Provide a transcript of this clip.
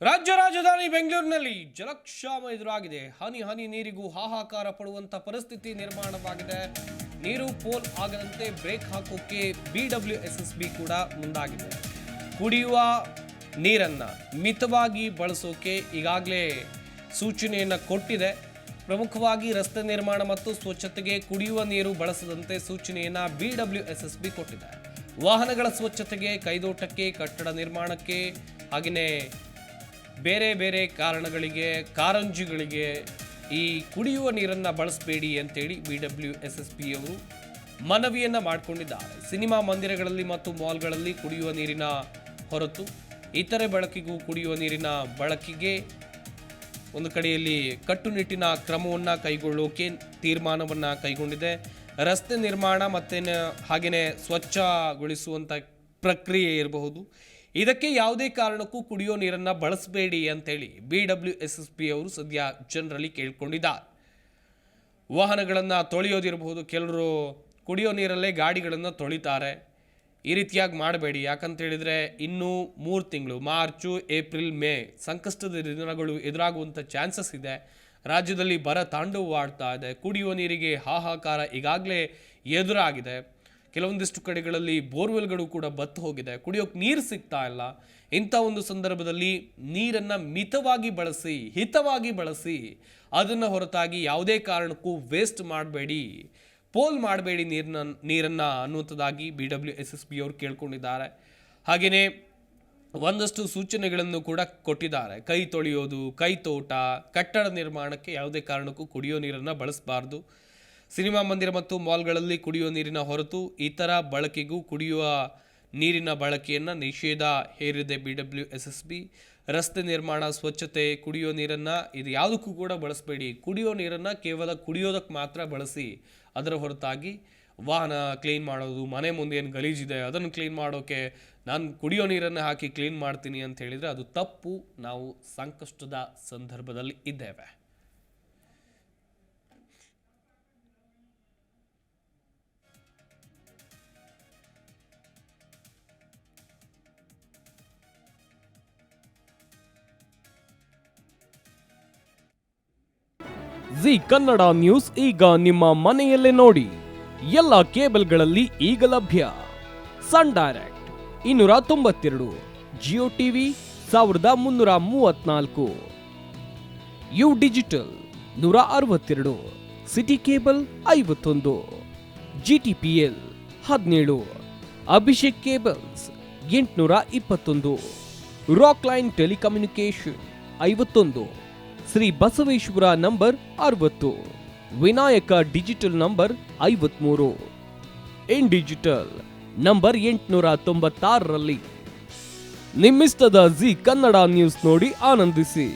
ರಾಜ್ಯ ರಾಜಧಾನಿ ಬೆಂಗಳೂರಿನಲ್ಲಿ ಜಲಕ್ಷಾಮ ಎದುರಾಗಿದೆ. ಹನಿ ಹನಿ ನೀರಿಗೂ ಹಾಹಾಕಾರ ಪಡುವಂತ ಪರಿಸ್ಥಿತಿ ನಿರ್ಮಾಣವಾಗಿದೆ. ನೀರು ಪೋಲ್ ಆಗದಂತೆ ಬ್ರೇಕ್ ಹಾಕೋಕೆ BWSSB ಕೂಡ ಮುಂದಾಗಿದೆ. ಕುಡಿಯುವ ನೀರನ್ನ ಮಿತವಾಗಿ ಬಳಸೋಕೆ ಈಗಾಗಲೇ ಸೂಚನೆಯನ್ನ ಕೊಟ್ಟಿದೆ. ಪ್ರಮುಖವಾಗಿ ರಸ್ತೆ ನಿರ್ಮಾಣ ಮತ್ತು ಸ್ವಚ್ಛತೆಗೆ ಕುಡಿಯುವ ನೀರು ಬಳಸದಂತೆ ಸೂಚನೆಯನ್ನ BWSSB ಕೊಟ್ಟಿದೆ. ವಾಹನಗಳ ಸ್ವಚ್ಛತೆಗೆ, ಕೈದೋಟಕ್ಕೆ, ಕಟ್ಟಡ ನಿರ್ಮಾಣಕ್ಕೆ ಹಾಗೆಯೇ ಬೇರೆ ಬೇರೆ ಕಾರಣಗಳಿಗೆ, ಕಾರಂಜಿಗಳಿಗೆ ಈ ಕುಡಿಯುವ ನೀರನ್ನು ಬಳಸಬೇಡಿ ಅಂತೇಳಿ BWSSB ಅವರು ಮನವಿಯನ್ನು ಮಾಡಿಕೊಂಡಿದ್ದಾರೆ. ಸಿನಿಮಾ ಮಂದಿರಗಳಲ್ಲಿ ಮತ್ತು ಮಾಲ್ಗಳಲ್ಲಿ ಕುಡಿಯುವ ನೀರಿನ ಹೊರತು ಇತರೆ ಬಳಕೆಗೂ ಕುಡಿಯುವ ನೀರಿನ ಬಳಕೆಗೆ ಒಂದು ಕಡೆಯಲ್ಲಿ ಕಟ್ಟುನಿಟ್ಟಿನ ಕ್ರಮವನ್ನು ಕೈಗೊಳ್ಳೋಕೆ ತೀರ್ಮಾನವನ್ನು ಕೈಗೊಂಡಿದೆ. ರಸ್ತೆ ನಿರ್ಮಾಣ ಮತ್ತು ಹಾಗೆಯೇ ಸ್ವಚ್ಛಗೊಳಿಸುವಂಥ ಪ್ರಕ್ರಿಯೆ ಇರಬಹುದು, ಇದಕ್ಕೆ ಯಾವುದೇ ಕಾರಣಕ್ಕೂ ಕುಡಿಯೋ ನೀರನ್ನು ಬಳಸಬೇಡಿ ಅಂತೇಳಿ BWSSB ಅವರು ಸದ್ಯ ಜನರಲ್ಲಿ ಕೇಳ್ಕೊಂಡಿದ್ದಾರೆ. ವಾಹನಗಳನ್ನು ತೊಳೆಯೋದಿರಬಹುದು, ಕೆಲವರು ಕುಡಿಯೋ ನೀರಲ್ಲೇ ಗಾಡಿಗಳನ್ನು ತೊಳಿತಾರೆ. ಈ ರೀತಿಯಾಗಿ ಮಾಡಬೇಡಿ. ಯಾಕಂತೇಳಿದರೆ ಇನ್ನೂ 3 ತಿಂಗಳು, ಮಾರ್ಚು, ಏಪ್ರಿಲ್, ಮೇ ಸಂಕಷ್ಟದ ದಿನಗಳು ಎದುರಾಗುವಂಥ ಚಾನ್ಸಸ್ ಇದೆ. ರಾಜ್ಯದಲ್ಲಿ ಬರ ತಾಂಡವವಾಡ್ತಾ ಇದೆ. ಕುಡಿಯುವ ನೀರಿಗೆ ಹಾಹಾಕಾರ ಈಗಾಗಲೇ ಎದುರಾಗಿದೆ. ಕೆಲವೊಂದಿಷ್ಟು ಕಡೆಗಳಲ್ಲಿ ಬೋರ್ವೆಲ್ಗಳು ಕೂಡ ಬತ್ತು ಹೋಗಿದೆ. ಕುಡಿಯೋಕೆ ನೀರು ಸಿಗ್ತಾ ಇಲ್ಲ. ಇಂಥ ಒಂದು ಸಂದರ್ಭದಲ್ಲಿ ನೀರನ್ನು ಮಿತವಾಗಿ ಬಳಸಿ, ಹಿತವಾಗಿ ಬಳಸಿ, ಅದನ್ನು ಹೊರತಾಗಿ ಯಾವುದೇ ಕಾರಣಕ್ಕೂ ವೇಸ್ಟ್ ಮಾಡಬೇಡಿ, ಪೋಲ್ ಮಾಡಬೇಡಿ ನೀರನ್ನು ಅನ್ನುವಂಥದ್ದಾಗಿ BWSSB ಅವರು ಕೇಳ್ಕೊಂಡಿದ್ದಾರೆ. ಹಾಗೆಯೇ ಒಂದಷ್ಟು ಸೂಚನೆಗಳನ್ನು ಕೂಡ ಕೊಟ್ಟಿದ್ದಾರೆ. ಕೈ ತೊಳೆಯೋದು, ಕೈ ತೋಟ, ಕಟ್ಟಡ ನಿರ್ಮಾಣಕ್ಕೆ ಯಾವುದೇ ಕಾರಣಕ್ಕೂ ಕುಡಿಯೋ ನೀರನ್ನು ಬಳಸಬಾರ್ದು. ಸಿನಿಮಾ ಮಂದಿರ ಮತ್ತು ಮಾಲ್ಗಳಲ್ಲಿ ಕುಡಿಯುವ ನೀರಿನ ಹೊರತು ಇತರ ಬಳಕೆಗೂ ಕುಡಿಯುವ ನೀರಿನ ಬಳಕೆಯನ್ನು ನಿಷೇಧ ಹೇರಿದೆ BWSSB. ರಸ್ತೆ ನಿರ್ಮಾಣ, ಸ್ವಚ್ಛತೆ, ಕುಡಿಯೋ ನೀರನ್ನು ಇದು ಯಾವುದಕ್ಕೂ ಕೂಡ ಬಳಸಬೇಡಿ. ಕುಡಿಯೋ ನೀರನ್ನು ಕೇವಲ ಕುಡಿಯೋದಕ್ಕೆ ಮಾತ್ರ ಬಳಸಿ. ಅದರ ಹೊರತಾಗಿ ವಾಹನ ಕ್ಲೀನ್ ಮಾಡೋದು, ಮನೆ ಮುಂದೆ ಏನು ಗಲೀಜಿದೆ ಅದನ್ನು ಕ್ಲೀನ್ ಮಾಡೋಕ್ಕೆ ನಾನು ಕುಡಿಯೋ ನೀರನ್ನು ಹಾಕಿ ಕ್ಲೀನ್ ಮಾಡ್ತೀನಿ ಅಂತ ಹೇಳಿದರೆ ಅದು ತಪ್ಪು. ನಾವು ಸಂಕಷ್ಟದ ಸಂದರ್ಭದಲ್ಲಿ ಇದ್ದೇವೆ. ಜಿ ಕನ್ನಡ ನ್ಯೂಸ್ ಈಗ ನಿಮ್ಮ ಮನೆಯಲ್ಲೇ ನೋಡಿ. ಎಲ್ಲ ಕೇಬಲ್ಗಳಲ್ಲಿ ಈಗ ಲಭ್ಯ. Sun Direct 292, Jio TV 1334, U Digital 162, City Cable 51, GTPL 17, Abhishek cables 821, Rock Line telecommunication 51, Shri Basaveshwara number 60, Vinayaka Digital number 53, In Digital number 896ರಲ್ಲಿ. ನಿಮ್ಮಿಸ್ತದ ಜಿ ಕನ್ನಡ ನ್ಯೂಸ್ ನೋಡಿ ಆನಂದಿಸಿ.